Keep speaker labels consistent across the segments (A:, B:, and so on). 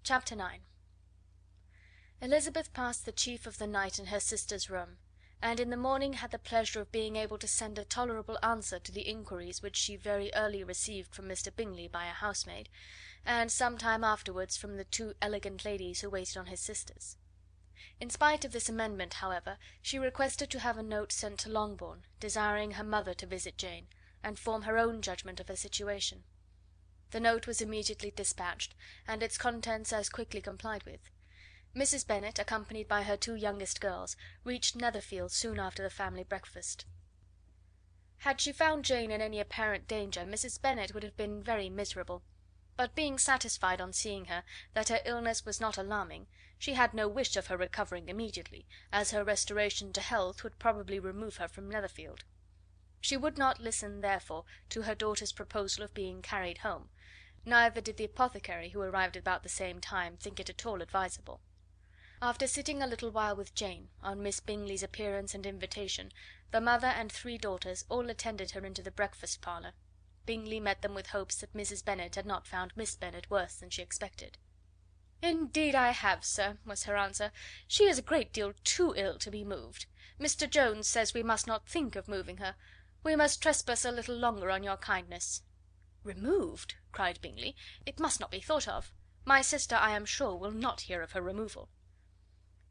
A: Chapter 9. Elizabeth passed the chief of the night in her sister's room, and in the morning had the pleasure of being able to send a tolerable answer to the inquiries which she very early received from Mr. Bingley by a housemaid, and some time afterwards from the two elegant ladies who waited on his sisters. In spite of this amendment, however, she requested to have a note sent to Longbourn, desiring her mother to visit Jane, and form her own judgment of her situation. The note was immediately dispatched, and its contents as quickly complied with. Mrs. Bennet, accompanied by her two youngest girls, reached Netherfield soon after the family breakfast. Had she found Jane in any apparent danger, Mrs. Bennet would have been very miserable; but being satisfied on seeing her that her illness was not alarming, she had no wish of her recovering immediately, as her restoration to health would probably remove her from Netherfield. She would not listen, therefore, to her daughter's proposal of being carried home, neither did the apothecary, who arrived about the same time, think it at all advisable. After sitting a little while with Jane, on Miss Bingley's appearance and invitation, the mother and three daughters all attended her into the breakfast parlour. Bingley met them with hopes that Mrs. Bennet had not found Miss Bennet worse than she expected. "Indeed I have, sir," was her answer. "She is a great deal too ill to be moved. Mr. Jones says we must not think of moving her. We must trespass a little longer on your kindness." "Removed!" cried Bingley. "It must not be thought of. My sister, I am sure, will not hear of her removal."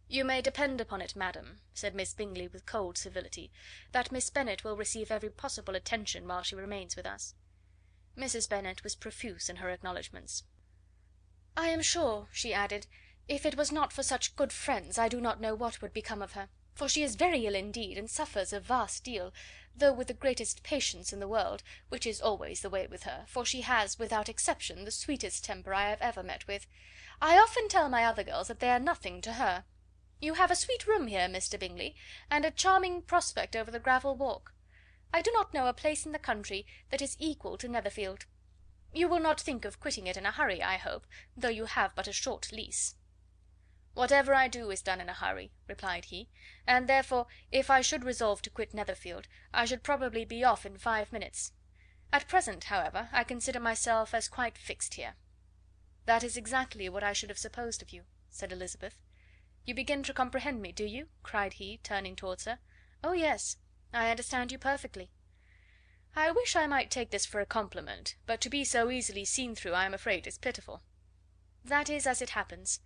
A: "You may depend upon it, madam," said Miss Bingley with cold civility, "that Miss Bennet will receive every possible attention while she remains with us." Mrs. Bennet was profuse in her acknowledgments. "I am sure," she added, "if it was not for such good friends, I do not know what would become of her; for she is very ill indeed, and suffers a vast deal, though with the greatest patience in the world, which is always the way with her, for she has, without exception, the sweetest temper I have ever met with. I often tell my other girls that they are nothing to her. You have a sweet room here, Mr. Bingley, and a charming prospect over the gravel walk. I do not know a place in the country that is equal to Netherfield. You will not think of quitting it in a hurry, I hope, though you have but a short lease." "Whatever I do is done in a hurry," replied he, "and therefore, if I should resolve to quit Netherfield, I should probably be off in 5 minutes. At present, however, I consider myself as quite fixed here." "That is exactly what I should have supposed of you," said Elizabeth. "You begin to comprehend me, do you?" cried he, turning towards her. "Oh, yes, I understand you perfectly." "I wish I might take this for a compliment, but to be so easily seen through I am afraid is pitiful." "That is as it happens.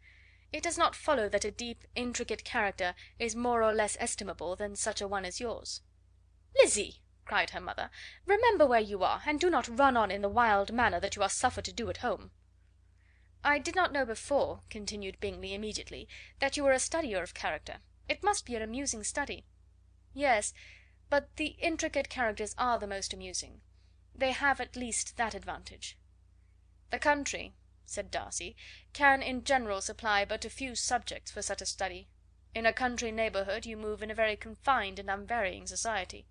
A: It does not follow that a deep, intricate character is more or less estimable than such a one as yours." "Lizzy!" cried her mother, "remember where you are, and do not run on in the wild manner that you are suffered to do at home." "I did not know before," continued Bingley immediately, "that you were a studier of character. It must be an amusing study." "Yes, but the intricate characters are the most amusing. They have at least that advantage." "The country," said Darcy, "can in general supply but a few subjects for such a study. In a country neighbourhood you move in a very confined and unvarying society."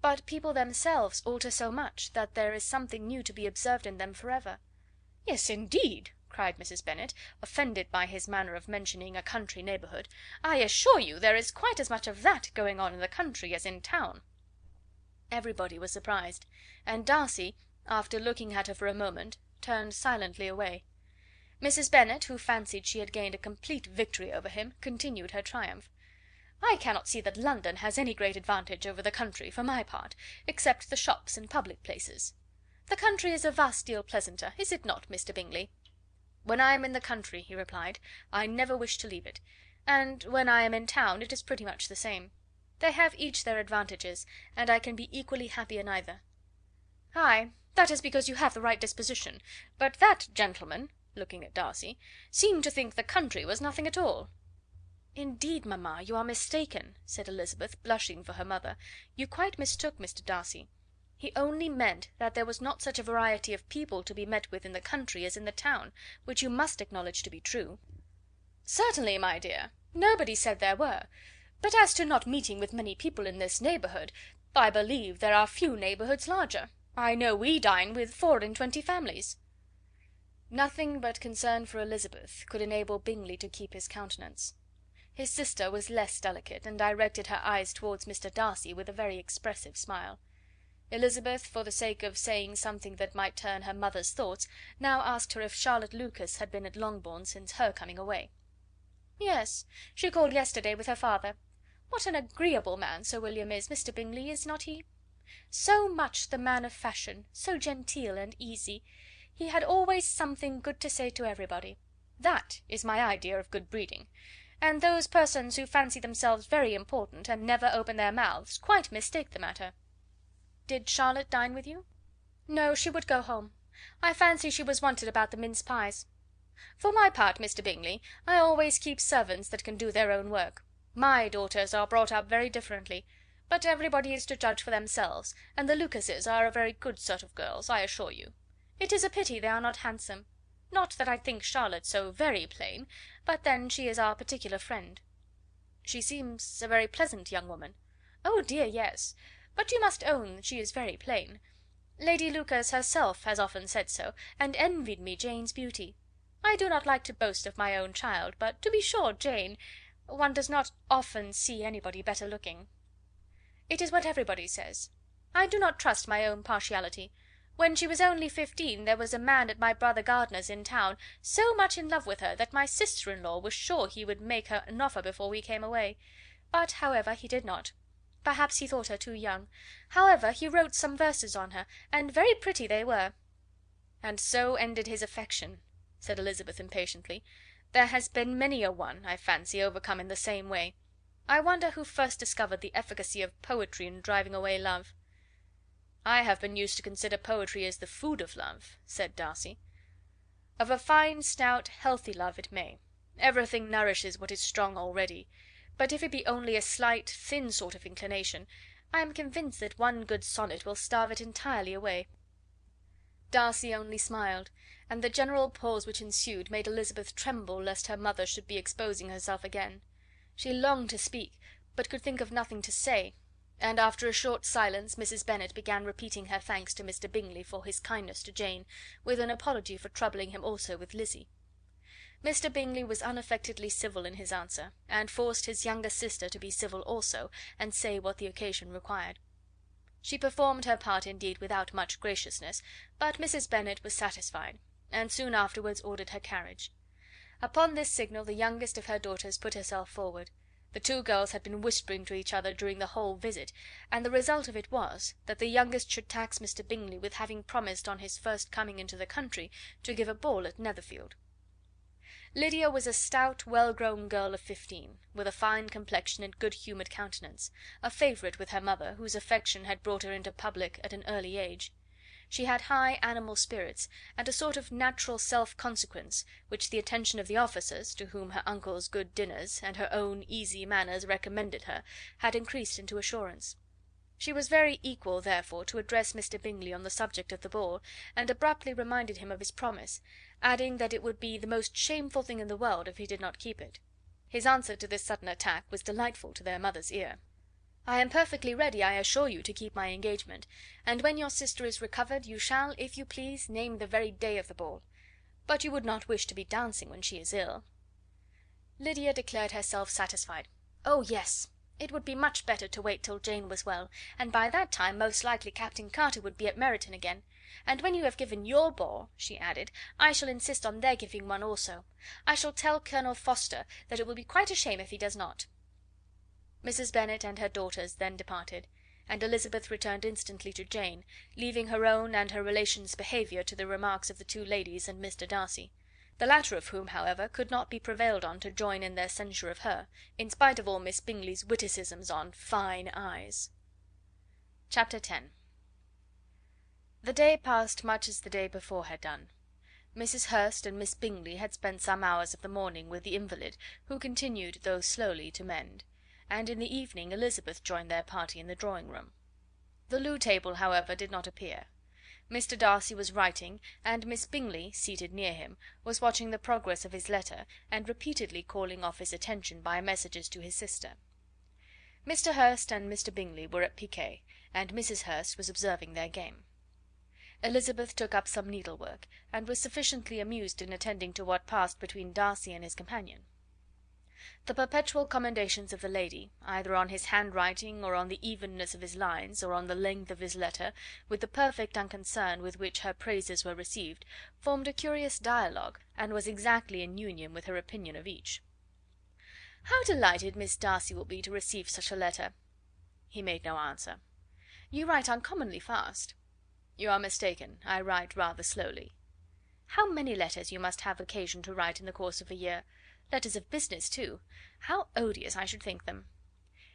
A: "But people themselves alter so much that there is something new to be observed in them for ever." "Yes, indeed!" cried Mrs. Bennet, offended by his manner of mentioning a country neighbourhood. "I assure you there is quite as much of that going on in the country as in town." Everybody was surprised, and Darcy, after looking at her for a moment, turned silently away. Mrs. Bennet, who fancied she had gained a complete victory over him, continued her triumph. "I cannot see that London has any great advantage over the country, for my part, except the shops and public places. The country is a vast deal pleasanter, is it not, Mr. Bingley?" "When I am in the country," he replied, "I never wish to leave it; and when I am in town it is pretty much the same. They have each their advantages, and I can be equally happy in either." "Ay, that is because you have the right disposition; but that gentleman," looking at Darcy, "seemed to think the country was nothing at all." "Indeed, mamma, you are mistaken," said Elizabeth, blushing for her mother. "You quite mistook Mr. Darcy. He only meant that there was not such a variety of people to be met with in the country as in the town, which you must acknowledge to be true." "Certainly, my dear, nobody said there were; but as to not meeting with many people in this neighbourhood, I believe there are few neighbourhoods larger. I know we dine with 24 families." Nothing but concern for Elizabeth could enable Bingley to keep his countenance. His sister was less delicate, and directed her eyes towards Mr. Darcy with a very expressive smile. Elizabeth, for the sake of saying something that might turn her mother's thoughts, now asked her if Charlotte Lucas had been at Longbourn since her coming away. "Yes, she called yesterday with her father. What an agreeable man Sir William is, Mr. Bingley, is not he? So much the man of fashion, so genteel and easy. He had always something good to say to everybody. That is my idea of good breeding. And those persons who fancy themselves very important, and never open their mouths, quite mistake the matter." "Did Charlotte dine with you?" "No, she would go home. I fancy she was wanted about the mince pies. For my part, Mr. Bingley, I always keep servants that can do their own work. My daughters are brought up very differently, but everybody is to judge for themselves, and the Lucases are a very good sort of girls, I assure you. It is a pity they are not handsome. Not that I think Charlotte so very plain, but then she is our particular friend." "She seems a very pleasant young woman." "Oh dear, yes. But you must own she is very plain. Lady Lucas herself has often said so, and envied me Jane's beauty. I do not like to boast of my own child, but to be sure Jane, one does not often see anybody better looking." "It is what everybody says. I do not trust my own partiality. When she was only 15 there was a man at my brother Gardiner's in town so much in love with her that my sister-in-law was sure he would make her an offer before we came away. But, however, he did not. Perhaps he thought her too young. However, he wrote some verses on her, and very pretty they were." "And so ended his affection," said Elizabeth impatiently. "There has been many a one, I fancy, overcome in the same way. I wonder who first discovered the efficacy of poetry in driving away love." "I have been used to consider poetry as the food of love," said Darcy. "Of a fine, stout, healthy love it may. Everything nourishes what is strong already. But if it be only a slight, thin sort of inclination, I am convinced that one good sonnet will starve it entirely away." Darcy only smiled, and the general pause which ensued made Elizabeth tremble lest her mother should be exposing herself again. She longed to speak, but could think of nothing to say, and after a short silence Mrs. Bennet began repeating her thanks to Mr. Bingley for his kindness to Jane, with an apology for troubling him also with Lizzie. Mr. Bingley was unaffectedly civil in his answer, and forced his younger sister to be civil also, and say what the occasion required. She performed her part indeed without much graciousness, but Mrs. Bennet was satisfied, and soon afterwards ordered her carriage. Upon this signal the youngest of her daughters put herself forward. The two girls had been whispering to each other during the whole visit, and the result of it was, that the youngest should tax Mr. Bingley with having promised on his first coming into the country to give a ball at Netherfield. Lydia was a stout, well-grown girl of 15, with a fine complexion and good-humoured countenance, a favourite with her mother, whose affection had brought her into public at an early age. She had high animal spirits, and a sort of natural self-consequence, which the attention of the officers, to whom her uncle's good dinners, and her own easy manners recommended her, had increased into assurance. She was very equal, therefore, to address Mr. Bingley on the subject of the ball, and abruptly reminded him of his promise, adding that it would be the most shameful thing in the world if he did not keep it. His answer to this sudden attack was delightful to their mother's ear. "I am perfectly ready, I assure you, to keep my engagement, and when your sister is recovered you shall, if you please, name the very day of the ball. But you would not wish to be dancing when she is ill?" Lydia declared herself satisfied. Oh yes, it would be much better to wait till Jane was well, and by that time most likely Captain Carter would be at Meryton again. And when you have given your ball," she added, "I shall insist on their giving one also. I shall tell Colonel Forster that it will be quite a shame if he does not." Mrs. Bennet and her daughters then departed, and Elizabeth returned instantly to Jane, leaving her own and her relations' behaviour to the remarks of the two ladies and Mr. Darcy, the latter of whom, however, could not be prevailed on to join in their censure of her, in spite of all Miss Bingley's witticisms on fine eyes. Chapter 10. The day passed much as the day before had done. Mrs. Hurst and Miss Bingley had spent some hours of the morning with the invalid, who continued, though slowly, to mend, and in the evening Elizabeth joined their party in the drawing-room. The loo table, however, did not appear. Mr. Darcy was writing, and Miss Bingley, seated near him, was watching the progress of his letter, and repeatedly calling off his attention by messages to his sister. Mr. Hurst and Mr. Bingley were at piquet, and Mrs. Hurst was observing their game. Elizabeth took up some needlework, and was sufficiently amused in attending to what passed between Darcy and his companion. The perpetual commendations of the lady, either on his handwriting, or on the evenness of his lines, or on the length of his letter, with the perfect unconcern with which her praises were received, formed a curious dialogue, and was exactly in union with her opinion of each. "How delighted Miss Darcy will be to receive such a letter!" He made no answer. "You write uncommonly fast." "You are mistaken, I write rather slowly." "How many letters you must have occasion to write in the course of a year! Letters of business, too! How odious I should think them!"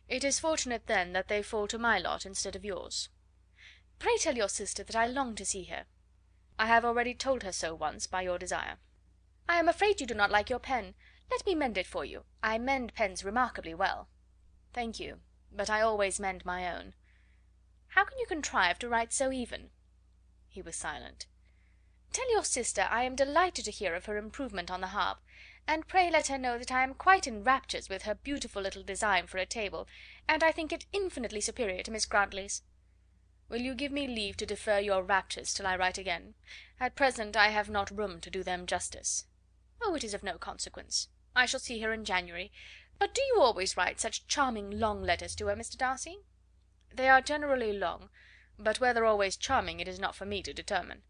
A: "It is fortunate, then, that they fall to my lot instead of yours." "Pray tell your sister that I long to see her." "I have already told her so once, by your desire." "I am afraid you do not like your pen. Let me mend it for you. I mend pens remarkably well." "Thank you, but I always mend my own." "How can you contrive to write so even?" He was silent. "Tell your sister I am delighted to hear of her improvement on the harp, and pray let her know that I am quite in raptures with her beautiful little design for a table, and I think it infinitely superior to Miss Grantley's." "Will you give me leave to defer your raptures till I write again? At present I have not room to do them justice." "Oh, it is of no consequence. I shall see her in January. But do you always write such charming long letters to her, Mr. Darcy?" "They are generally long, but whether always charming it is not for me to determine."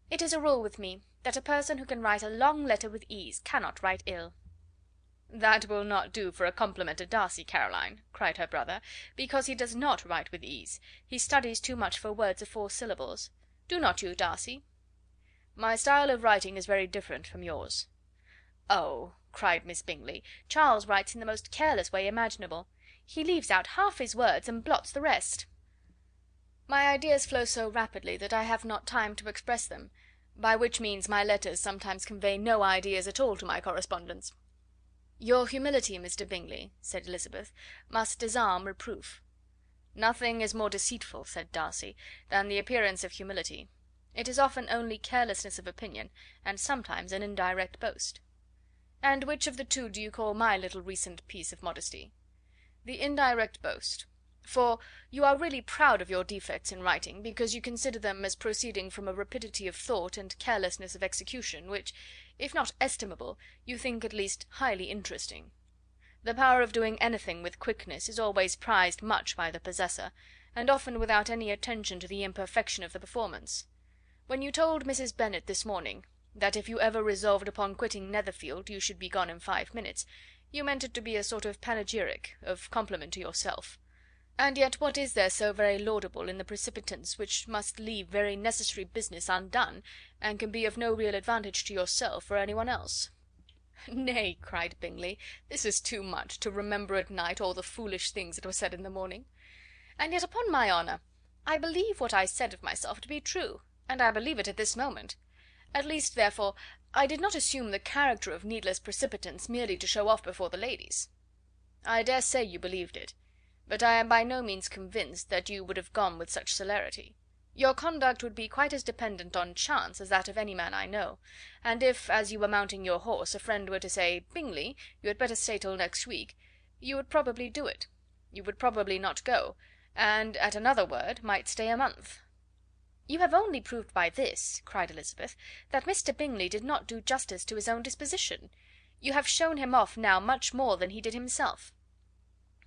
A: "It is a rule with me, that a person who can write a long letter with ease cannot write ill." "That will not do for a compliment to Darcy, Caroline," cried her brother, "because he does not write with ease. He studies too much for words of 4 syllables. Do not you, Darcy?" "My style of writing is very different from yours." "Oh!" cried Miss Bingley, "Charles writes in the most careless way imaginable. He leaves out half his words and blots the rest." "My ideas flow so rapidly that I have not time to express them, by which means my letters sometimes convey no ideas at all to my correspondents." "Your humility, Mr. Bingley," said Elizabeth, "must disarm reproof." "Nothing is more deceitful," said Darcy, "than the appearance of humility. It is often only carelessness of opinion, and sometimes an indirect boast." "And which of the two do you call my little recent piece of modesty?" "The indirect boast. For you are really proud of your defects in writing, because you consider them as proceeding from a rapidity of thought and carelessness of execution, which, if not estimable, you think at least highly interesting. The power of doing anything with quickness is always prized much by the possessor, and often without any attention to the imperfection of the performance. When you told Mrs. Bennet this morning that if you ever resolved upon quitting Netherfield you should be gone in 5 minutes, you meant it to be a sort of panegyric, of compliment to yourself. And yet what is there so very laudable in the precipitance which must leave very necessary business undone, and can be of no real advantage to yourself or any one else?" "Nay," cried Bingley, "this is too much, to remember at night all the foolish things that were said in the morning. And yet, upon my honour, I believe what I said of myself to be true, and I believe it at this moment. At least, therefore, I did not assume the character of needless precipitance merely to show off before the ladies." "I dare say you believed it, but I am by no means convinced that you would have gone with such celerity. Your conduct would be quite as dependent on chance as that of any man I know, and if, as you were mounting your horse, a friend were to say, 'Bingley, you had better stay till next week,' you would probably do it. You would probably not go, and, at another word, might stay a month." "You have only proved by this," cried Elizabeth, "that Mr. Bingley did not do justice to his own disposition. You have shown him off now much more than he did himself."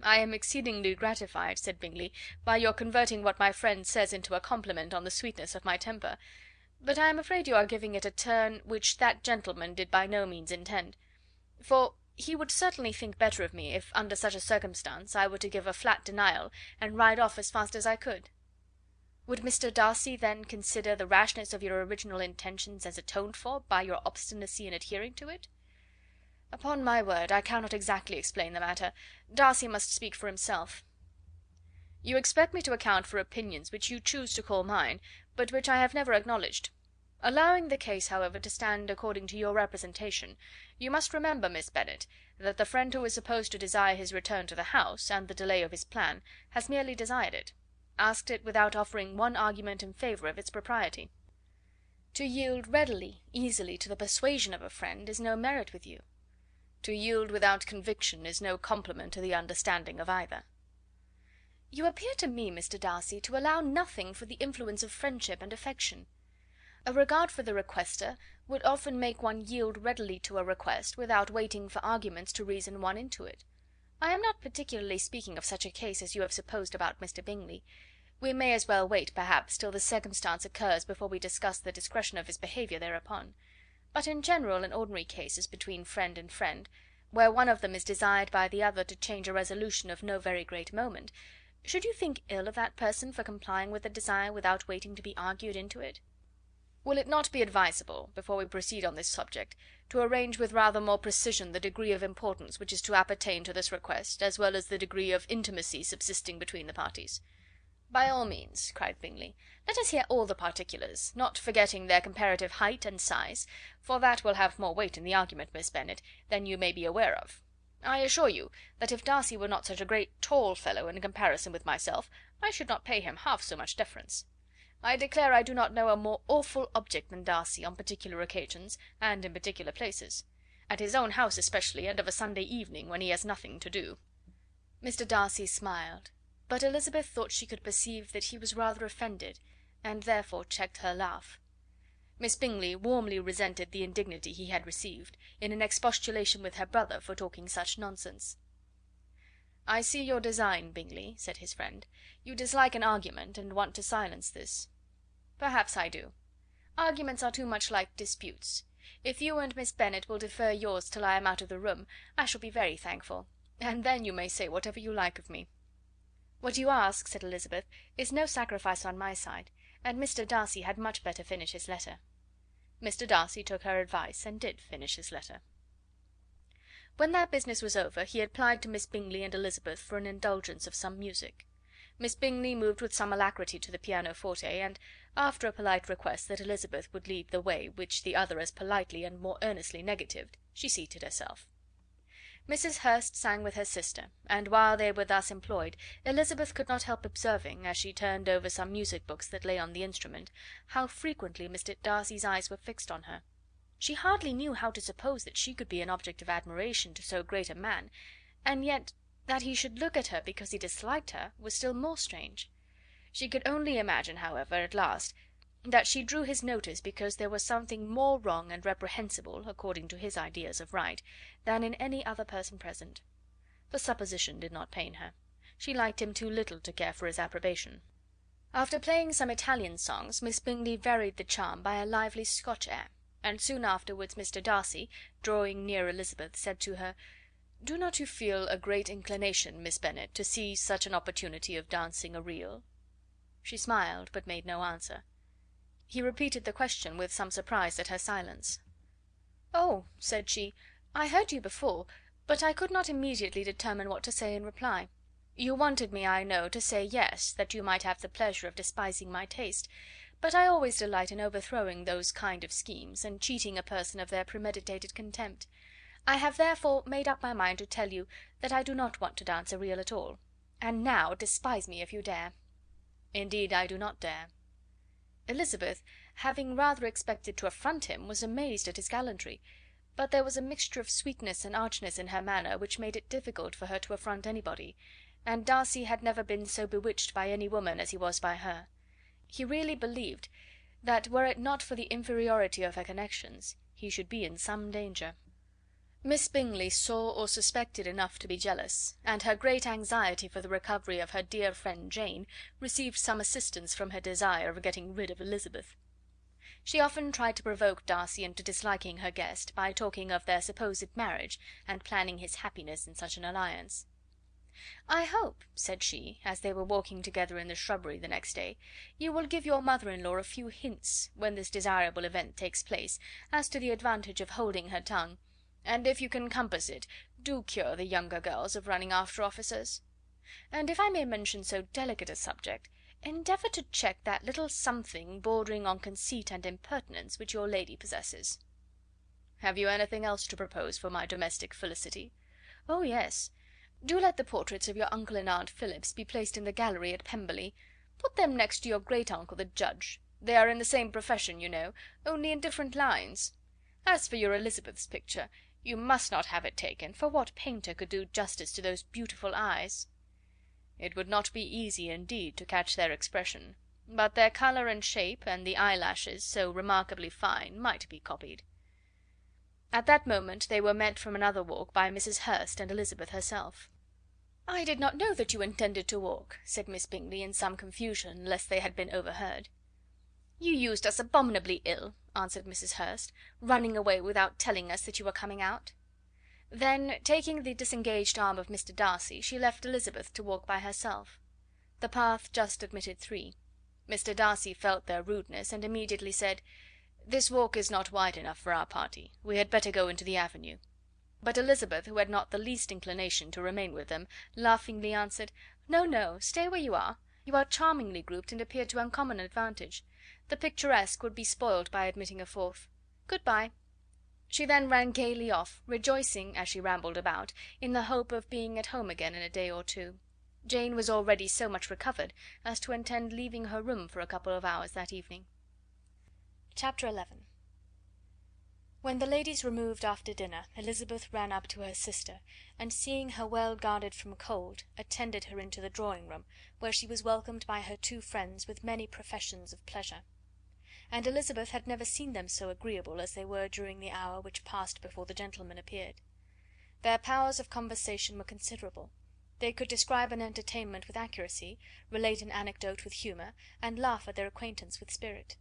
A: "I am exceedingly gratified," said Bingley, "by your converting what my friend says into a compliment on the sweetness of my temper; but I am afraid you are giving it a turn which that gentleman did by no means intend; for he would certainly think better of me if, under such a circumstance, I were to give a flat denial, and ride off as fast as I could." "Would Mr. Darcy, then, consider the rashness of your original intentions as atoned for by your obstinacy in adhering to it?" "Upon my word, I cannot exactly explain the matter. Darcy must speak for himself." "You expect me to account for opinions which you choose to call mine, but which I have never acknowledged. Allowing the case, however, to stand according to your representation, you must remember, Miss Bennet, that the friend who is supposed to desire his return to the house, and the delay of his plan, has merely desired it, asked it without offering one argument in favour of its propriety. To yield readily, easily, to the persuasion of a friend is no merit with you. To yield without conviction is no compliment to the understanding of either." "You appear to me, Mr. Darcy, to allow nothing for the influence of friendship and affection." A regard for the requester would often make one yield readily to a request without waiting for arguments to reason one into it. I am not particularly speaking of such a case as you have supposed about Mr. Bingley. We may as well wait, perhaps, till the circumstance occurs before we discuss the discretion of his behaviour thereupon. But in general and ordinary cases between friend and friend, where one of them is desired by the other to change a resolution of no very great moment, should you think ill of that person for complying with the desire without waiting to be argued into it? Will it not be advisable, before we proceed on this subject, to arrange with rather more precision the degree of importance which is to appertain to this request, as well as the degree of intimacy subsisting between the parties? By all means, cried Bingley. Let us hear all the particulars, not forgetting their comparative height and size, for that will have more weight in the argument, Miss Bennet, than you may be aware of. I assure you that if Darcy were not such a great tall fellow in comparison with myself, I should not pay him half so much deference. I declare I do not know a more awful object than Darcy on particular occasions, and in particular places; at his own house especially, and of a Sunday evening, when he has nothing to do." Mr. Darcy smiled, but Elizabeth thought she could perceive that he was rather offended, and therefore checked her laugh. Miss Bingley warmly resented the indignity he had received, in an expostulation with her brother for talking such nonsense. "I see your design, Bingley," said his friend. "You dislike an argument, and want to silence this. Perhaps I do. Arguments are too much like disputes. If you and Miss Bennet will defer yours till I am out of the room, I shall be very thankful, and then you may say whatever you like of me." "What you ask," said Elizabeth, "is no sacrifice on my side, and Mr. Darcy had much better finish his letter." Mr. Darcy took her advice, and did finish his letter. When that business was over, he applied to Miss Bingley and Elizabeth for an indulgence of some music. Miss Bingley moved with some alacrity to the pianoforte, and, after a polite request that Elizabeth would lead the way, which the other as politely and more earnestly negatived, she seated herself. Mrs. Hurst sang with her sister, and while they were thus employed, Elizabeth could not help observing, as she turned over some music books that lay on the instrument, how frequently Mr. Darcy's eyes were fixed on her. She hardly knew how to suppose that she could be an object of admiration to so great a man, and yet that he should look at her because he disliked her was still more strange. She could only imagine, however, at last, that she drew his notice because there was something more wrong and reprehensible, according to his ideas of right, than in any other person present. The supposition did not pain her. She liked him too little to care for his approbation. After playing some Italian songs, Miss Bingley varied the charm by a lively Scotch air, and soon afterwards Mr. Darcy, drawing near Elizabeth, said to her, "Do not you feel a great inclination, Miss Bennet, to seize such an opportunity of dancing a reel?" She smiled, but made no answer. He repeated the question with some surprise at her silence. "Oh," said she, "I heard you before, but I could not immediately determine what to say in reply. You wanted me, I know, to say yes, that you might have the pleasure of despising my taste, but I always delight in overthrowing those kind of schemes, and cheating a person of their premeditated contempt. I have therefore made up my mind to tell you that I do not want to dance a reel at all. And now despise me if you dare." "Indeed I do not dare." Elizabeth, having rather expected to affront him, was amazed at his gallantry, but there was a mixture of sweetness and archness in her manner which made it difficult for her to affront anybody, and Darcy had never been so bewitched by any woman as he was by her. He really believed that, were it not for the inferiority of her connections, he should be in some danger. Miss Bingley saw or suspected enough to be jealous, and her great anxiety for the recovery of her dear friend Jane received some assistance from her desire of getting rid of Elizabeth. She often tried to provoke Darcy into disliking her guest by talking of their supposed marriage, and planning his happiness in such an alliance. "I hope," said she, as they were walking together in the shrubbery the next day, "you will give your mother-in-law a few hints, when this desirable event takes place, as to the advantage of holding her tongue, and if you can compass it, do cure the younger girls of running after officers. And if I may mention so delicate a subject, endeavour to check that little something bordering on conceit and impertinence which your lady possesses." "Have you anything else to propose for my domestic felicity?" "Oh, yes. Do let the portraits of your uncle and aunt Phillips be placed in the gallery at Pemberley. Put them next to your great uncle the judge. They are in the same profession, you know, only in different lines. As for your Elizabeth's picture, you must not have it taken, for what painter could do justice to those beautiful eyes?" "It would not be easy, indeed, to catch their expression." but their colour and shape, and the eyelashes, so remarkably fine, might be copied. At that moment they were met from another walk by Mrs. Hurst and Elizabeth herself. "I did not know that you intended to walk," said Miss Bingley, in some confusion, lest they had been overheard. "You used us abominably ill," answered Mrs. Hurst, "running away without telling us that you were coming out." Then, taking the disengaged arm of Mr. Darcy, she left Elizabeth to walk by herself. The path just admitted three. Mr. Darcy felt their rudeness, and immediately said: "This walk is not wide enough for our party. We had better go into the avenue." But Elizabeth, who had not the least inclination to remain with them, laughingly answered: "No, no, stay where you are. You are charmingly grouped, and appear to uncommon advantage. The picturesque would be spoiled by admitting a fourth. Good bye." She then ran gaily off, rejoicing, as she rambled about, in the hope of being at home again in a day or two. Jane was already so much recovered as to intend leaving her room for a couple of hours that evening. Chapter 11. When the ladies removed after dinner, Elizabeth ran up to her sister, and seeing her well guarded from cold, attended her into the drawing room, where she was welcomed by her two friends with many professions of pleasure. And Elizabeth had never seen them so agreeable as they were during the hour which passed before the gentlemen appeared. Their powers of conversation were considerable. They could describe an entertainment with accuracy, relate an anecdote with humour, and laugh at their acquaintance with spirit.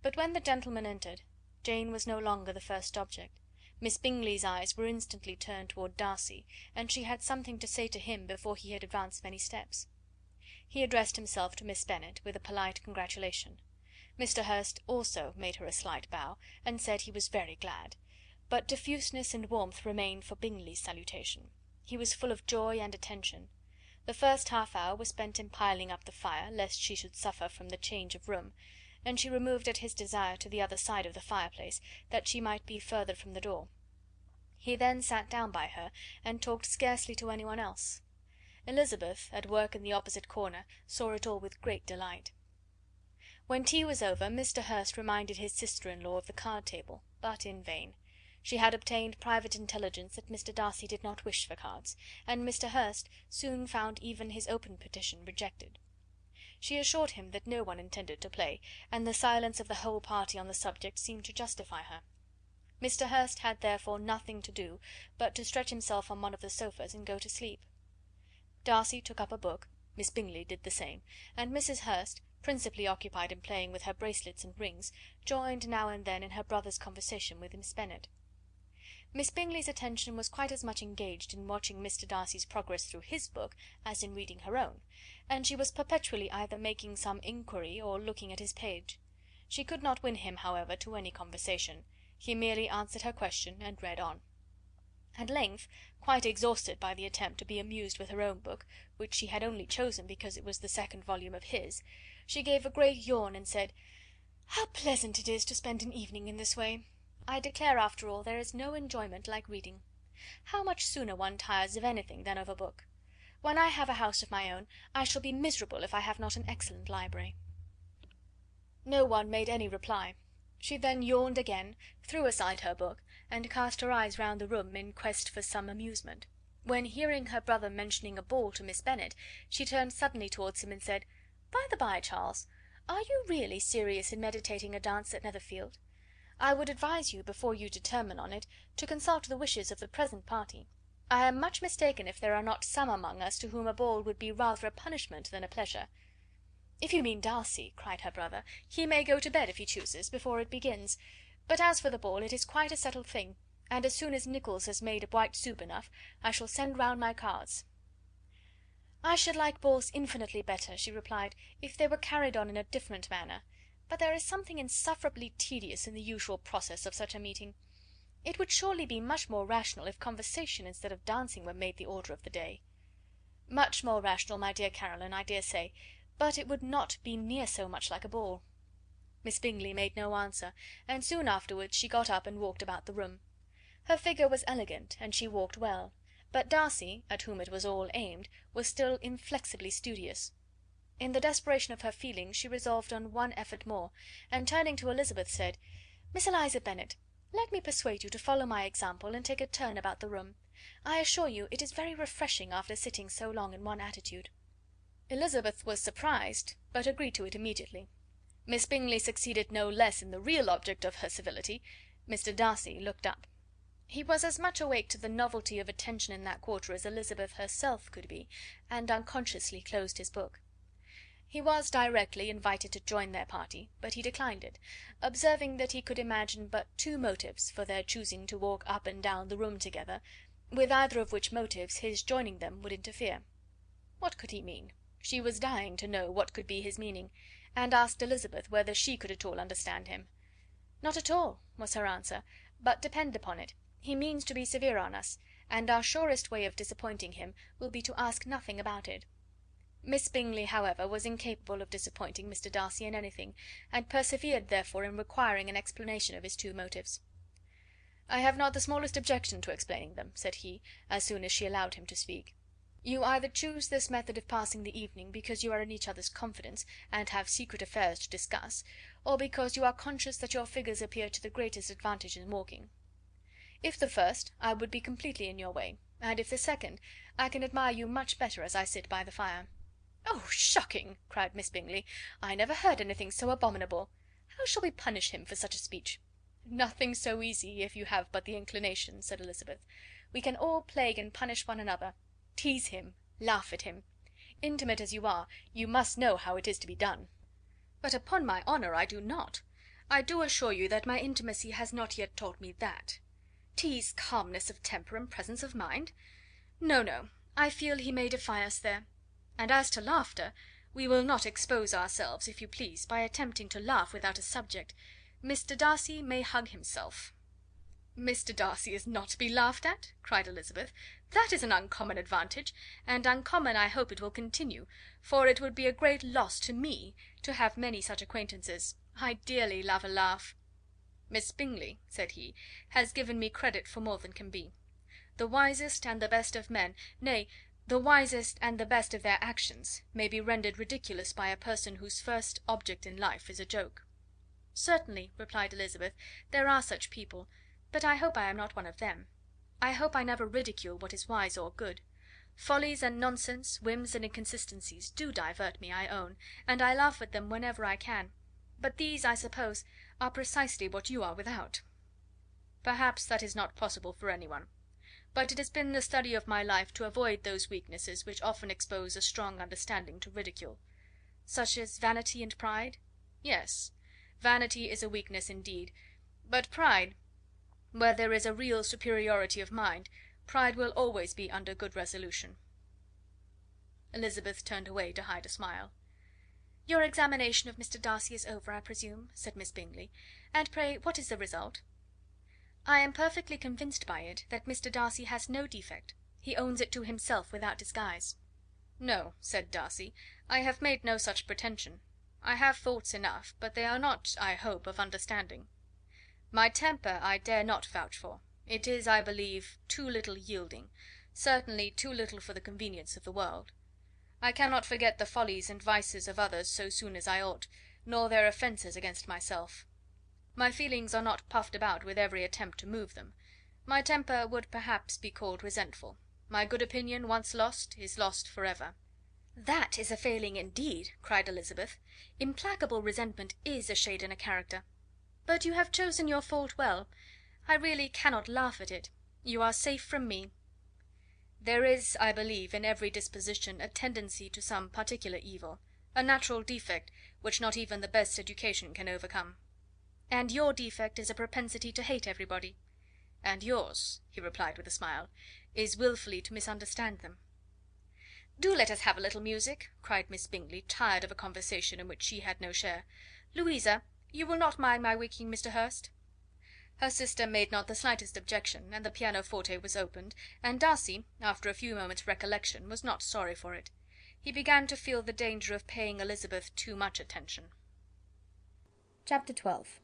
A: But when the gentlemen entered, Jane was no longer the first object. Miss Bingley's eyes were instantly turned toward Darcy, and she had something to say to him before he had advanced many steps. He addressed himself to Miss Bennet with a polite congratulation. Mr. Hurst also made her a slight bow, and said he was very glad, but diffuseness and warmth remained for Bingley's salutation. He was full of joy and attention. The first half hour was spent in piling up the fire, lest she should suffer from the change of room, and she removed at his desire to the other side of the fireplace, that she might be further from the door. He then sat down by her, and talked scarcely to anyone else. Elizabeth, at work in the opposite corner, saw it all with great delight. When tea was over, Mr. Hurst reminded his sister-in-law of the card table, but in vain. She had obtained private intelligence that Mr. Darcy did not wish for cards, and Mr. Hurst soon found even his open petition rejected. She assured him that no one intended to play, and the silence of the whole party on the subject seemed to justify her. Mr. Hurst had therefore nothing to do but to stretch himself on one of the sofas and go to sleep. Darcy took up a book, Miss Bingley did the same, and Mrs. Hurst, principally occupied in playing with her bracelets and rings, joined now and then in her brother's conversation with Miss Bennet. Miss Bingley's attention was quite as much engaged in watching Mr. Darcy's progress through his book as in reading her own, and she was perpetually either making some inquiry or looking at his page. She could not win him, however, to any conversation. He merely answered her question and read on. At length, quite exhausted by the attempt to be amused with her own book, which she had only chosen because it was the second volume of his, she gave a great yawn and said, "How pleasant it is to spend an evening in this way! I declare, after all, there is no enjoyment like reading. How much sooner one tires of anything than of a book! When I have a house of my own, I shall be miserable if I have not an excellent library." No one made any reply. She then yawned again, threw aside her book, and cast her eyes round the room in quest for some amusement, when, hearing her brother mentioning a ball to Miss Bennet, she turned suddenly towards him and said, "By the by, Charles, are you really serious in meditating a dance at Netherfield? I would advise you, before you determine on it, to consult the wishes of the present party. I am much mistaken if there are not some among us to whom a ball would be rather a punishment than a pleasure." "If you mean Darcy," cried her brother, "he may go to bed, if he chooses, before it begins; but as for the ball, it is quite a settled thing, and as soon as Nicholls has made white soup enough, I shall send round my cards." "I should like balls infinitely better," she replied, "if they were carried on in a different manner; but there is something insufferably tedious in the usual process of such a meeting. It would surely be much more rational if conversation instead of dancing were made the order of the day." "Much more rational, my dear Caroline, I dare say, but it would not be near so much like a ball." Miss Bingley made no answer, and soon afterwards she got up and walked about the room. Her figure was elegant, and she walked well, but Darcy, at whom it was all aimed, was still inflexibly studious. In the desperation of her feelings she resolved on one effort more, and turning to Elizabeth, said, "Miss Eliza Bennet, let me persuade you to follow my example, and take a turn about the room. I assure you it is very refreshing after sitting so long in one attitude." Elizabeth was surprised, but agreed to it immediately. Miss Bingley succeeded no less in the real object of her civility. Mr. Darcy looked up. He was as much awake to the novelty of attention in that quarter as Elizabeth herself could be, and unconsciously closed his book. He was directly invited to join their party, but he declined it, observing that he could imagine but two motives for their choosing to walk up and down the room together, with either of which motives his joining them would interfere. What could he mean? She was dying to know what could be his meaning, and asked Elizabeth whether she could at all understand him. "Not at all," was her answer; "but depend upon it, he means to be severe on us, and our surest way of disappointing him will be to ask nothing about it." Miss Bingley, however, was incapable of disappointing Mr. Darcy in anything, and persevered therefore in requiring an explanation of his two motives. "I have not the smallest objection to explaining them," said he, as soon as she allowed him to speak. "You either choose this method of passing the evening because you are in each other's confidence, and have secret affairs to discuss, or because you are conscious that your figures appear to the greatest advantage in walking. If the first, I would be completely in your way, and if the second, I can admire you much better as I sit by the fire." "Oh, shocking!" cried Miss Bingley. "I never heard anything so abominable. How shall we punish him for such a speech?" "Nothing so easy, if you have but the inclination," said Elizabeth. "We can all plague and punish one another. Tease him, laugh at him. Intimate as you are, you must know how it is to be done." "But upon my honour I do not. I do assure you that my intimacy has not yet taught me that. Tease calmness of temper and presence of mind? No, no, I feel he may defy us there. And as to laughter, we will not expose ourselves, if you please, by attempting to laugh without a subject. Mr. Darcy may hug himself." "Mr. Darcy is not to be laughed at?" cried Elizabeth. "That is an uncommon advantage, and uncommon I hope it will continue, for it would be a great loss to me to have many such acquaintances. I dearly love a laugh." "Miss Bingley," said he, "has given me credit for more than can be. The wisest and the best of men, nay, the wisest and the best of their actions, may be rendered ridiculous by a person whose first object in life is a joke." "Certainly," replied Elizabeth, "there are such people, but I hope I am not one of them. I hope I never ridicule what is wise or good. Follies and nonsense, whims and inconsistencies, do divert me, I own, and I laugh at them whenever I can; but these, I suppose, are precisely what you are without." "Perhaps that is not possible for any one. But it has been the study of my life to avoid those weaknesses which often expose a strong understanding to ridicule." "Such as vanity and pride?" "Yes, vanity is a weakness indeed, but pride, where there is a real superiority of mind, pride will always be under good resolution." Elizabeth turned away to hide a smile. "Your examination of Mr. Darcy is over, I presume," said Miss Bingley; "and pray what is the result?" "I am perfectly convinced by it that Mr. Darcy has no defect. He owns it to himself without disguise." "No," said Darcy, "I have made no such pretension. I have faults enough, but they are not, I hope, of understanding. My temper I dare not vouch for. It is, I believe, too little yielding, certainly too little for the convenience of the world. I cannot forget the follies and vices of others so soon as I ought, nor their offences against myself. My feelings are not puffed about with every attempt to move them. My temper would perhaps be called resentful. My good opinion, once lost, is lost for ever." "That is a failing indeed," cried Elizabeth. "Implacable resentment is a shade in a character. But you have chosen your fault well. I really cannot laugh at it. You are safe from me." "There is, I believe, in every disposition a tendency to some particular evil, a natural defect which not even the best education can overcome." "And your defect is a propensity to hate everybody." "And yours," he replied with a smile, "is wilfully to misunderstand them." "Do let us have a little music," cried Miss Bingley, tired of a conversation in which she had no share. "Louisa, you will not mind my waking Mr. Hurst?" Her sister made not the slightest objection, and the pianoforte was opened, and Darcy, after a few moments' recollection, was not sorry for it. He began to feel the danger of paying Elizabeth too much attention. Chapter 12.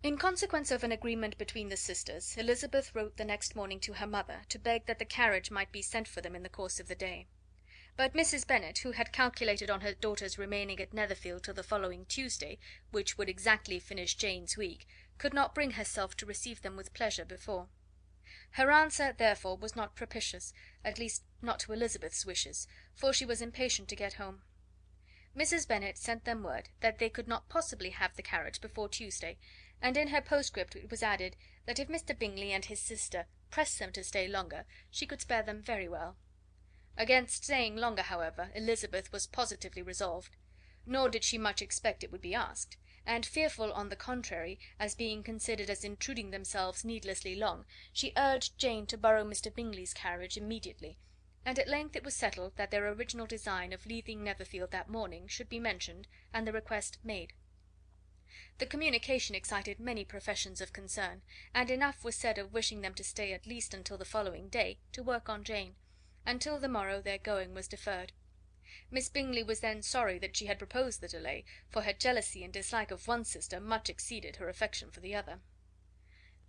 A: In consequence of an agreement between the sisters, Elizabeth wrote the next morning to her mother to beg that the carriage might be sent for them in the course of the day. But Mrs. Bennet, who had calculated on her daughter's remaining at Netherfield till the following Tuesday, which would exactly finish Jane's week, could not bring herself to receive them with pleasure before. Her answer, therefore, was not propitious, at least not to Elizabeth's wishes, for she was impatient to get home. Mrs. Bennet sent them word that they could not possibly have the carriage before Tuesday, and in her postscript it was added that if Mr. Bingley and his sister pressed them to stay longer, she could spare them very well. Against staying longer, however, Elizabeth was positively resolved; nor did she much expect it would be asked, and fearful, on the contrary, as being considered as intruding themselves needlessly long, she urged Jane to borrow Mr. Bingley's carriage immediately, and at length it was settled that their original design of leaving Netherfield that morning should be mentioned, and the request made. The communication excited many professions of concern, and enough was said of wishing them to stay at least until the following day, to work on Jane. Until the morrow their going was deferred. Miss Bingley was then sorry that she had proposed the delay, for her jealousy and dislike of one sister much exceeded her affection for the other.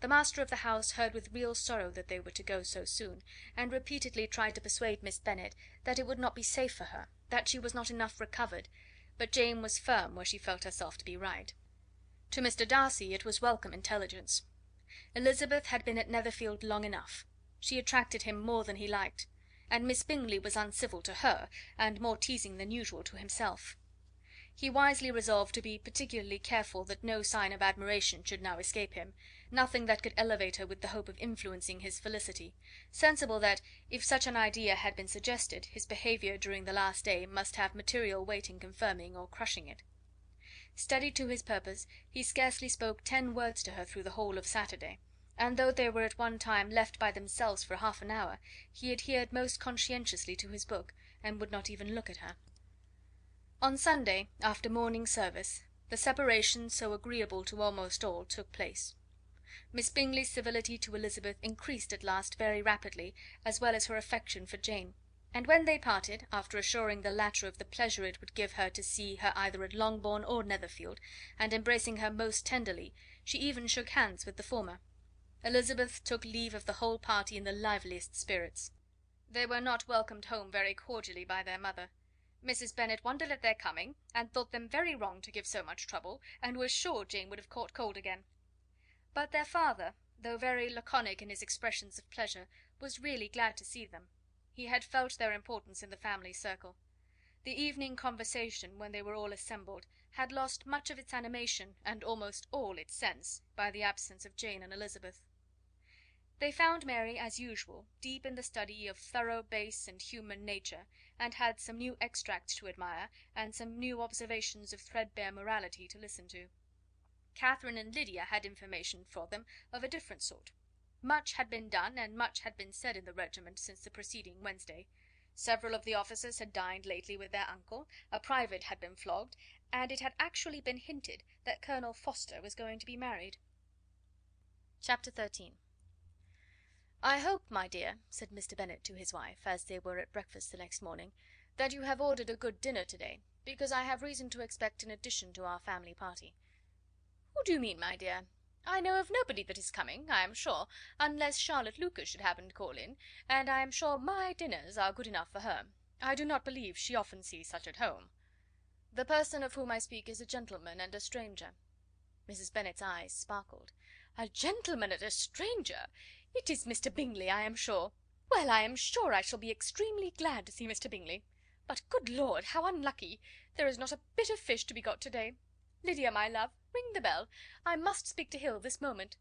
A: The master of the house heard with real sorrow that they were to go so soon, and repeatedly tried to persuade Miss Bennet that it would not be safe for her, that she was not enough recovered, but Jane was firm where she felt herself to be right. To Mr. Darcy it was welcome intelligence. Elizabeth had been at Netherfield long enough. She attracted him more than he liked, and Miss Bingley was uncivil to her, and more teasing than usual to himself. He wisely resolved to be particularly careful that no sign of admiration should now escape him, nothing that could elevate her with the hope of influencing his felicity, sensible that, if such an idea had been suggested, his behaviour during the last day must have material weight in confirming or crushing it. Steady to his purpose, he scarcely spoke 10 words to her through the whole of Saturday, and though they were at one time left by themselves for half an hour, he adhered most conscientiously to his book, and would not even look at her. On Sunday, after morning service, the separation so agreeable to almost all took place. Miss Bingley's civility to Elizabeth increased at last very rapidly, as well as her affection for Jane, and when they parted, after assuring the latter of the pleasure it would give her to see her either at Longbourn or Netherfield, and embracing her most tenderly, she even shook hands with the former. Elizabeth took leave of the whole party in the liveliest spirits. They were not welcomed home very cordially by their mother. Mrs. Bennet wondered at their coming, and thought them very wrong to give so much trouble, and was sure Jane would have caught cold again. But their father, though very laconic in his expressions of pleasure, was really glad to see them. He had felt their importance in the family circle. The evening conversation, when they were all assembled, had lost much of its animation, and almost all its sense, by the absence of Jane and Elizabeth. They found Mary, as usual, deep in the study of thorough base and human nature, and had some new extracts to admire, and some new observations of threadbare morality to listen to. Catherine and Lydia had information for them of a different sort. Much had been done, and much had been said in the regiment since the preceding Wednesday. Several of the officers had dined lately with their uncle, a private had been flogged, and it had actually been hinted that Colonel Forster was going to be married. Chapter 13. "I hope, my dear," said Mr. Bennet to his wife, as they were at breakfast the next morning, "that you have ordered a good dinner to-day, because I have reason to expect an addition to our family party." "Who do you mean, my dear? I know of nobody that is coming, I am sure, unless Charlotte Lucas should happen to call in, and I am sure my dinners are good enough for her. I do not believe she often sees such at home." "The person of whom I speak is a gentleman and a stranger." Mrs. Bennet's eyes sparkled. "A gentleman and a stranger! It is Mr. Bingley, I am sure. Well, I am sure I shall be extremely glad to see Mr. Bingley. But, good Lord, how unlucky! There is not a bit of fish to be got to-day. Lydia, my love, ring the bell. I must speak to Hill this moment."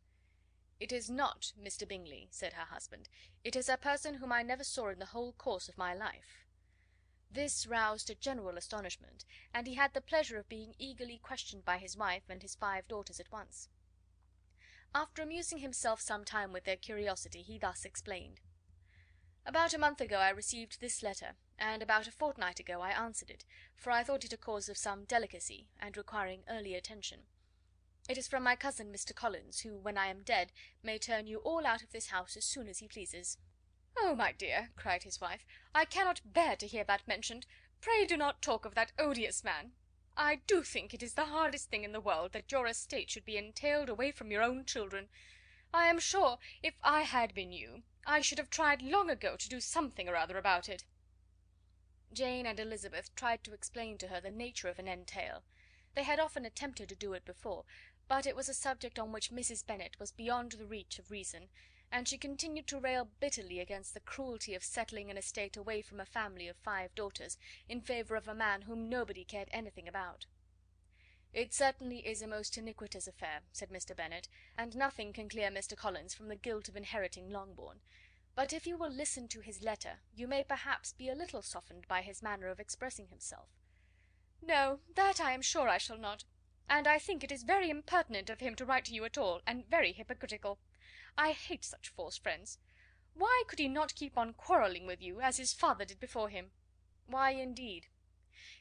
A: "It is not Mr. Bingley," said her husband. "It is a person whom I never saw in the whole course of my life." This roused a general astonishment, and he had the pleasure of being eagerly questioned by his wife and his 5 daughters at once. After amusing himself some time with their curiosity, he thus explained: "About a month ago I received this letter, and about a fortnight ago I answered it, for I thought it a cause of some delicacy, and requiring early attention. It is from my cousin Mr. Collins, who, when I am dead, may turn you all out of this house as soon as he pleases." "Oh, my dear," cried his wife, "I cannot bear to hear that mentioned. Pray do not talk of that odious man. I do think it is the hardest thing in the world that your estate should be entailed away from your own children. I am sure, if I had been you, I should have tried long ago to do something or other about it." Jane and Elizabeth tried to explain to her the nature of an entail. They had often attempted to do it before, but it was a subject on which Mrs. Bennet was beyond the reach of reason, and she continued to rail bitterly against the cruelty of settling an estate away from a family of 5 daughters, in favour of a man whom nobody cared anything about. "It certainly is a most iniquitous affair," said Mr. Bennet, "and nothing can clear Mr. Collins from the guilt of inheriting Longbourn. But if you will listen to his letter, you may perhaps be a little softened by his manner of expressing himself." "No, that I am sure I shall not; and I think it is very impertinent of him to write to you at all, and very hypocritical. I hate such false friends. Why could he not keep on quarrelling with you, as his father did before him?" "Why, indeed?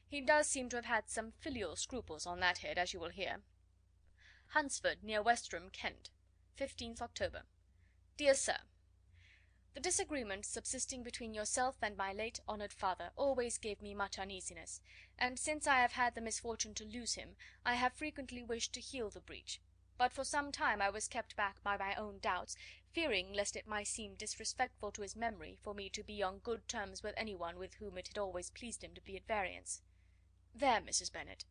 A: He does seem to have had some filial scruples on that head, as you will hear. Hunsford, near Westerham, Kent, 15th October. Dear Sir, the disagreement subsisting between yourself and my late honoured father always gave me much uneasiness, and since I have had the misfortune to lose him, I have frequently wished to heal the breach; but for some time I was kept back by my own doubts, fearing lest it might seem disrespectful to his memory for me to be on good terms with any one with whom it had always pleased him to be at variance. There, Mrs. Bennet.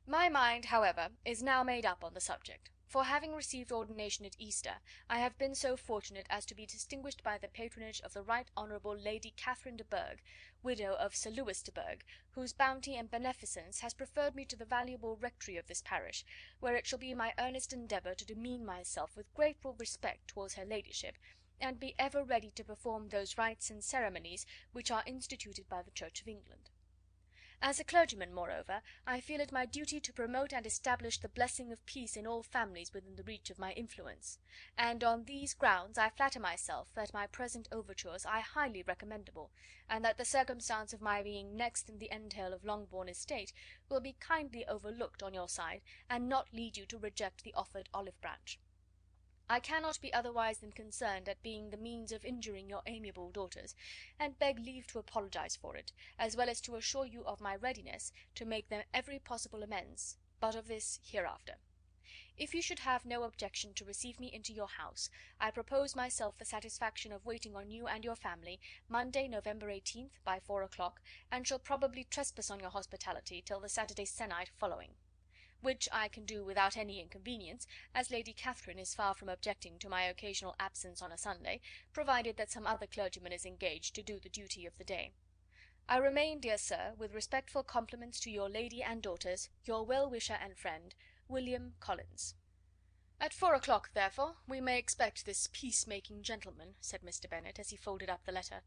A: My mind, however, is now made up on the subject, for having received ordination at Easter, I have been so fortunate as to be distinguished by the patronage of the Right Honourable Lady Catherine de Bourgh, widow of Sir Lewis de Bourgh, whose bounty and beneficence has preferred me to the valuable rectory of this parish, where it shall be my earnest endeavour to demean myself with grateful respect towards her ladyship, and be ever ready to perform those rites and ceremonies which are instituted by the Church of England. As a clergyman, moreover, I feel it my duty to promote and establish the blessing of peace in all families within the reach of my influence; and on these grounds I flatter myself that my present overtures are highly recommendable, and that the circumstance of my being next in the entail of Longbourn estate will be kindly overlooked on your side, and not lead you to reject the offered olive branch. I cannot be otherwise than concerned at being the means of injuring your amiable daughters, and beg leave to apologize for it, as well as to assure you of my readiness to make them every possible amends, but of this hereafter. If you should have no objection to receive me into your house, I propose myself the satisfaction of waiting on you and your family Monday, November 18th, by 4 o'clock, and shall probably trespass on your hospitality till the Saturday sennight following; which I can do without any inconvenience, as Lady Catherine is far from objecting to my occasional absence on a Sunday, provided that some other clergyman is engaged to do the duty of the day. I remain, dear sir, with respectful compliments to your lady and daughters, your well-wisher and friend, William Collins. "At 4 o'clock, therefore, we may expect this peace-making gentleman," said Mr. Bennet, as he folded up the letter.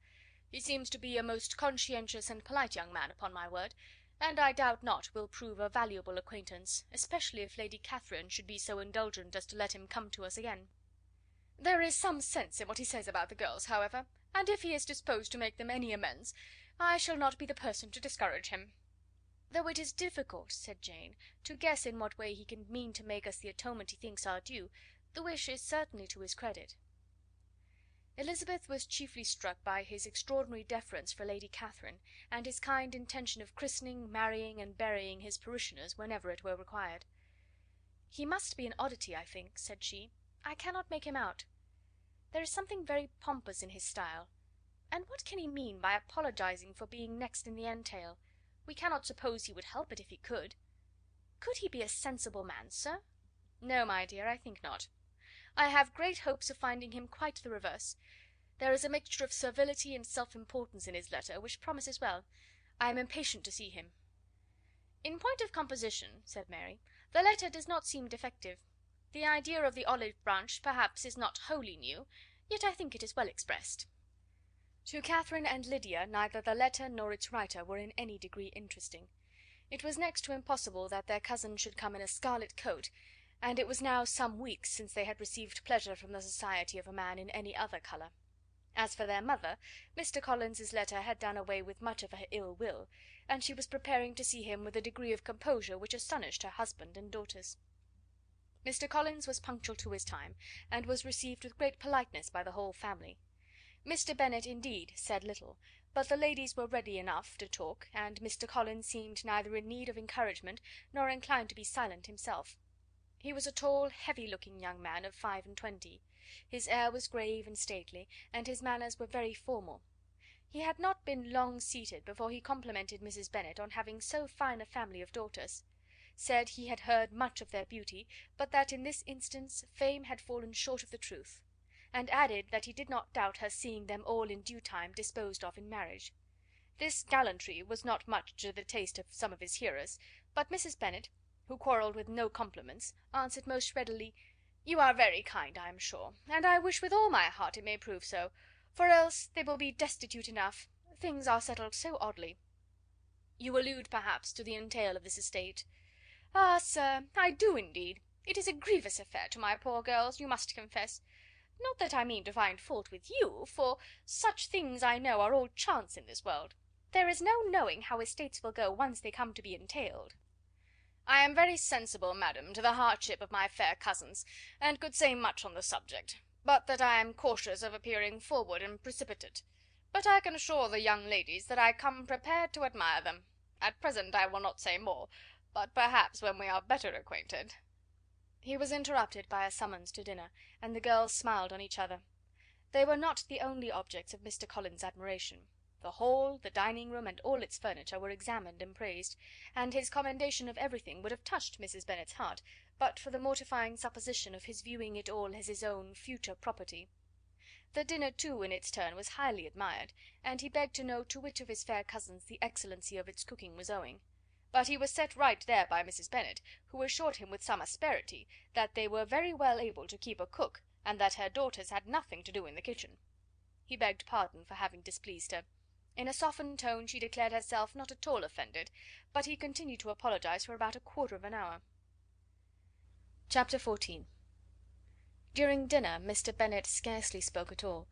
A: "He seems to be a most conscientious and polite young man, upon my word, and I doubt not will prove a valuable acquaintance, especially if Lady Catherine should be so indulgent as to let him come to us again. There is some sense in what he says about the girls, however, and if he is disposed to make them any amends, I shall not be the person to discourage him." "Though it is difficult," said Jane, "to guess in what way he can mean to make us the atonement he thinks our due, the wish is certainly to his credit." Elizabeth was chiefly struck by his extraordinary deference for Lady Catherine, and his kind intention of christening, marrying, and burying his parishioners whenever it were required. "He must be an oddity, I think," said she. "I cannot make him out. There is something very pompous in his style. And what can he mean by apologizing for being next in the entail? We cannot suppose he would help it if he could. Could he be a sensible man, sir?" "No, my dear, I think not. I have great hopes of finding him quite the reverse. There is a mixture of servility and self-importance in his letter, which promises well. I am impatient to see him." "In point of composition," said Mary, "the letter does not seem defective. The idea of the olive branch perhaps is not wholly new, yet I think it is well expressed." To Catherine and Lydia neither the letter nor its writer were in any degree interesting. It was next to impossible that their cousin should come in a scarlet coat, and it was now some weeks since they had received pleasure from the society of a man in any other colour. As for their mother, Mr. Collins's letter had done away with much of her ill will, and she was preparing to see him with a degree of composure which astonished her husband and daughters. Mr. Collins was punctual to his time, and was received with great politeness by the whole family. Mr. Bennet, indeed, said little, but the ladies were ready enough to talk, and Mr. Collins seemed neither in need of encouragement nor inclined to be silent himself. He was a tall, heavy-looking young man of 25. His air was grave and stately, and his manners were very formal. He had not been long seated before he complimented Mrs. Bennet on having so fine a family of daughters; said he had heard much of their beauty, but that in this instance fame had fallen short of the truth; and added that he did not doubt her seeing them all in due time disposed of in marriage. This gallantry was not much to the taste of some of his hearers, but Mrs. Bennet, who quarrelled with no compliments, answered most readily, "You are very kind, I am sure, and I wish with all my heart it may prove so, for else they will be destitute enough. Things are settled so oddly." "You allude, perhaps, to the entail of this estate?" "Ah, sir, I do indeed. It is a grievous affair to my poor girls, you must confess. Not that I mean to find fault with you, for such things I know are all chance in this world. There is no knowing how estates will go once they come to be entailed." "I am very sensible, madam, to the hardship of my fair cousins, and could say much on the subject, but that I am cautious of appearing forward and precipitate. But I can assure the young ladies that I come prepared to admire them. At present I will not say more, but perhaps when we are better acquainted..." He was interrupted by a summons to dinner, and the girls smiled on each other. They were not the only objects of Mr. Collins's admiration. The hall, the dining room, and all its furniture were examined and praised, and his commendation of everything would have touched Mrs. Bennet's heart, but for the mortifying supposition of his viewing it all as his own future property. The dinner, too, in its turn, was highly admired, and he begged to know to which of his fair cousins the excellency of its cooking was owing. But he was set right there by Mrs. Bennet, who assured him with some asperity that they were very well able to keep a cook, and that her daughters had nothing to do in the kitchen. He begged pardon for having displeased her. In a softened tone she declared herself not at all offended, but he continued to apologise for about a quarter of an hour. Chapter 14. During dinner Mr. Bennet scarcely spoke at all,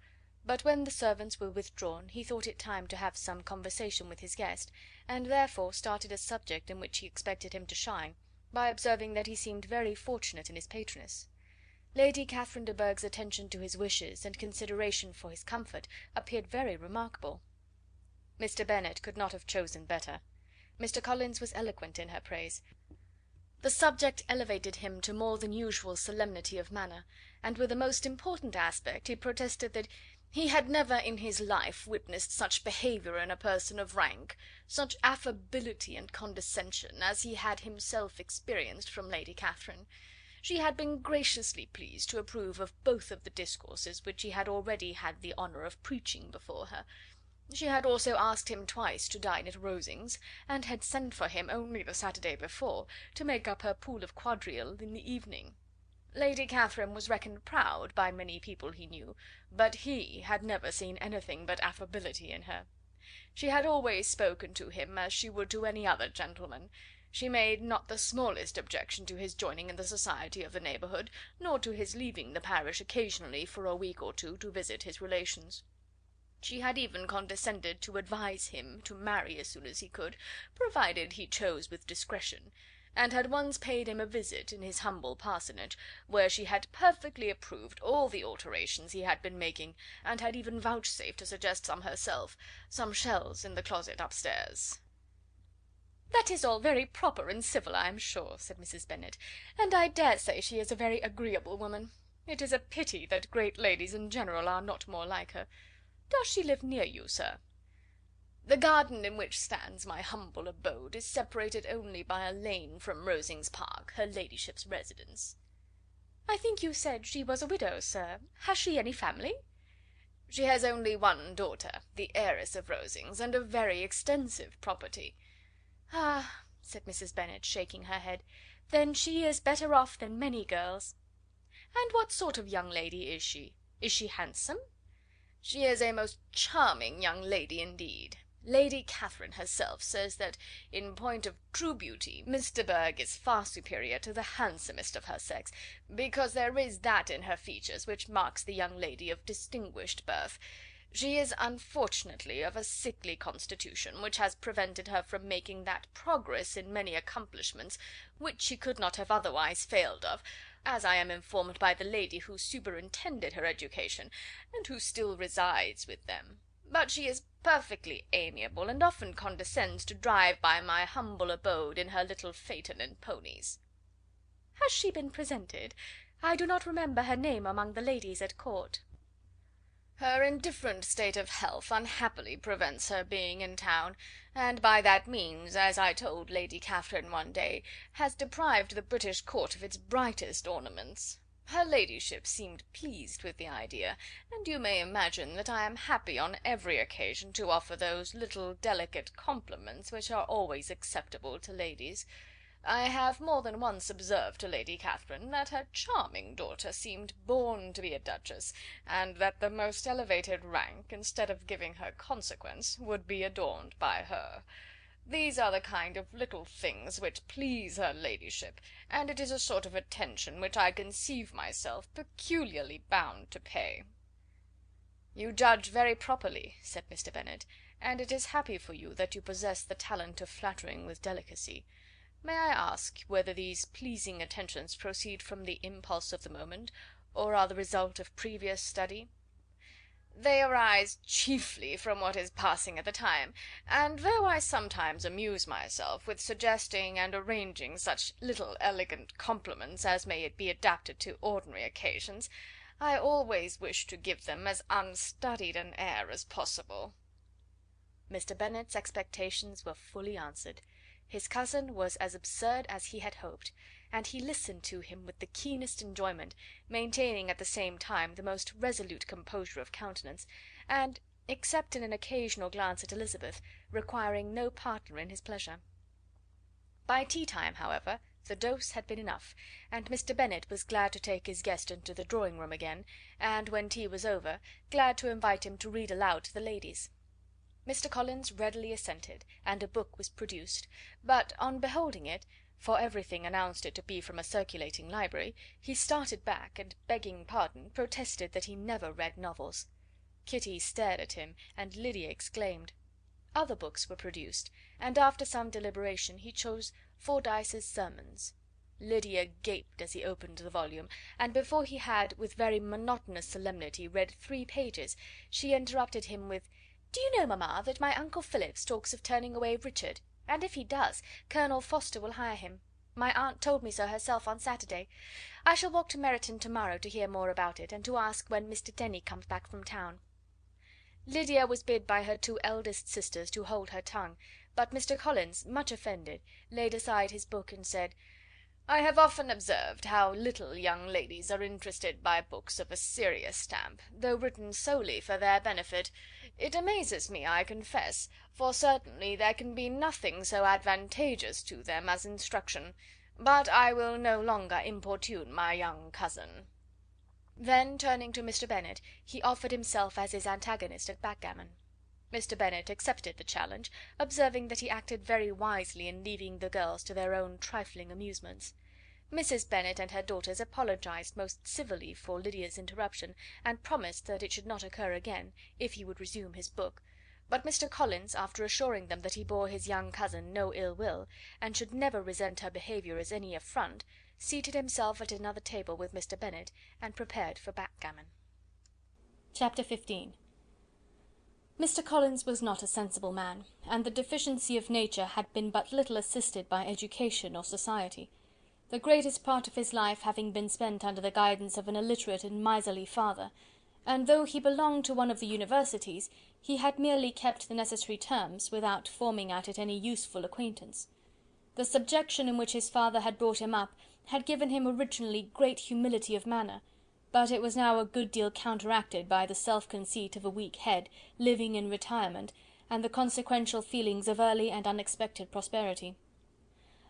A: but when the servants were withdrawn he thought it time to have some conversation with his guest, and therefore started a subject in which he expected him to shine, by observing that he seemed very fortunate in his patroness. Lady Catherine de Bourgh's attention to his wishes, and consideration for his comfort, appeared very remarkable. Mr. Bennet could not have chosen better. Mr. Collins was eloquent in her praise. The subject elevated him to more than usual solemnity of manner, and with a most important aspect he protested that he had never in his life witnessed such behaviour in a person of rank, such affability and condescension, as he had himself experienced from Lady Catherine. She had been graciously pleased to approve of both of the discourses which he had already had the honour of preaching before her. She had also asked him twice to dine at Rosings, and had sent for him only the Saturday before, to make up her pool of quadrille in the evening. Lady Catherine was reckoned proud by many people he knew, but he had never seen anything but affability in her. She had always spoken to him as she would to any other gentleman. She made not the smallest objection to his joining in the society of the neighbourhood, nor to his leaving the parish occasionally for a week or two to visit his relations. She had even condescended to advise him to marry as soon as he could, provided he chose with discretion, and had once paid him a visit in his humble parsonage, where she had perfectly approved all the alterations he had been making, and had even vouchsafed to suggest some herself, some shelves in the closet upstairs. "That is all very proper and civil, I am sure," said Mrs. Bennet, "and I dare say she is a very agreeable woman. It is a pity that great ladies in general are not more like her. Does she live near you, sir?" "The garden in which stands my humble abode is separated only by a lane from Rosings Park, her ladyship's residence." "I think you said she was a widow, sir. Has she any family?" "She has only one daughter, the heiress of Rosings, and a very extensive property." "Ah," said Mrs. Bennet, shaking her head, "then she is better off than many girls. And what sort of young lady is she? Is she handsome?" "She is a most charming young lady indeed. Lady Catherine herself says that, in point of true beauty, Miss de Bourgh is far superior to the handsomest of her sex, because there is that in her features which marks the young lady of distinguished birth. She is unfortunately of a sickly constitution, which has prevented her from making that progress in many accomplishments which she could not have otherwise failed of, as I am informed by the lady who superintended her education, and who still resides with them. But she is perfectly amiable, and often condescends to drive by my humble abode in her little phaeton and ponies." "Has she been presented? I do not remember her name among the ladies at court." "Her indifferent state of health unhappily prevents her being in town, and by that means, as I told Lady Catherine one day, has deprived the British court of its brightest ornaments.
B: Her ladyship seemed pleased with the idea, and you may imagine that I am happy on every occasion to offer those little delicate compliments which are always acceptable to ladies. I have more than once observed to Lady Catherine that her charming daughter seemed born to be a duchess, and that the most elevated rank, instead of giving her consequence, would be adorned by her. These are the kind of little things which please her ladyship, and it is a sort of attention which I conceive myself peculiarly bound to pay." "You judge very properly," said Mr. Bennet, "and it is happy for you that you possess the talent of flattering with delicacy. May I ask whether these pleasing attentions proceed from the impulse of the moment, or are the result of previous study?" "They arise chiefly from what is passing at the time, and though I sometimes amuse myself with suggesting and arranging such little elegant compliments as may be adapted to ordinary occasions, I always wish to give them as unstudied an air as possible." Mr. Bennet's expectations were fully answered. His cousin was as absurd as he had hoped, and he listened to him with the keenest enjoyment, maintaining at the same time the most resolute composure of countenance, and, except in an occasional glance at Elizabeth, requiring no partner in his pleasure. By tea time, however, the dose had been enough, and Mr. Bennet was glad to take his guest into the drawing room again, and, when tea was over, glad to invite him to read aloud to the ladies. Mr. Collins readily assented, and a book was produced, but on beholding it, for everything announced it to be from a circulating library, he started back, and, begging pardon, protested that he never read novels. Kitty stared at him, and Lydia exclaimed. Other books were produced, and after some deliberation he chose Fordyce's Sermons. Lydia gaped as he opened the volume, and before he had, with very monotonous solemnity, read 3 pages, she interrupted him with, "Do you know, mamma, that my uncle Phillips talks of turning away Richard? And if he does, Colonel Forster will hire him. My aunt told me so herself on Saturday. I shall walk to Meryton to morrow to hear more about it, and to ask when Mr. Denny comes back from town." Lydia was bid by her 2 eldest sisters to hold her tongue, but Mr. Collins, much offended, laid aside his book and said, "I have often observed how little young ladies are interested by books of a serious stamp, though written solely for their benefit. It amazes me, I confess, for certainly there can be nothing so advantageous to them as instruction. But I will no longer importune my young cousin." Then, turning to Mr. Bennet, he offered himself as his antagonist at backgammon. Mr. Bennet accepted the challenge, observing that he acted very wisely in leaving the girls to their own trifling amusements. Mrs. Bennet and her daughters apologized most civilly for Lydia's interruption, and promised that it should not occur again, if he would resume his book; but Mr. Collins, after assuring them that he bore his young cousin no ill will, and should never resent her behaviour as any affront, seated himself at another table with Mr. Bennet, and prepared for backgammon. Chapter 15. Mr. Collins was not a sensible man, and the deficiency of nature had been but little assisted by education or society, the greatest part of his life having been spent under the guidance of an illiterate and miserly father, and though he belonged to one of the universities, he had merely kept the necessary terms, without forming at it any useful acquaintance. The subjection in which his father had brought him up had given him originally great humility of manner, but it was now a good deal counteracted by the self-conceit of a weak head, living in retirement, and the consequential feelings of early and unexpected prosperity.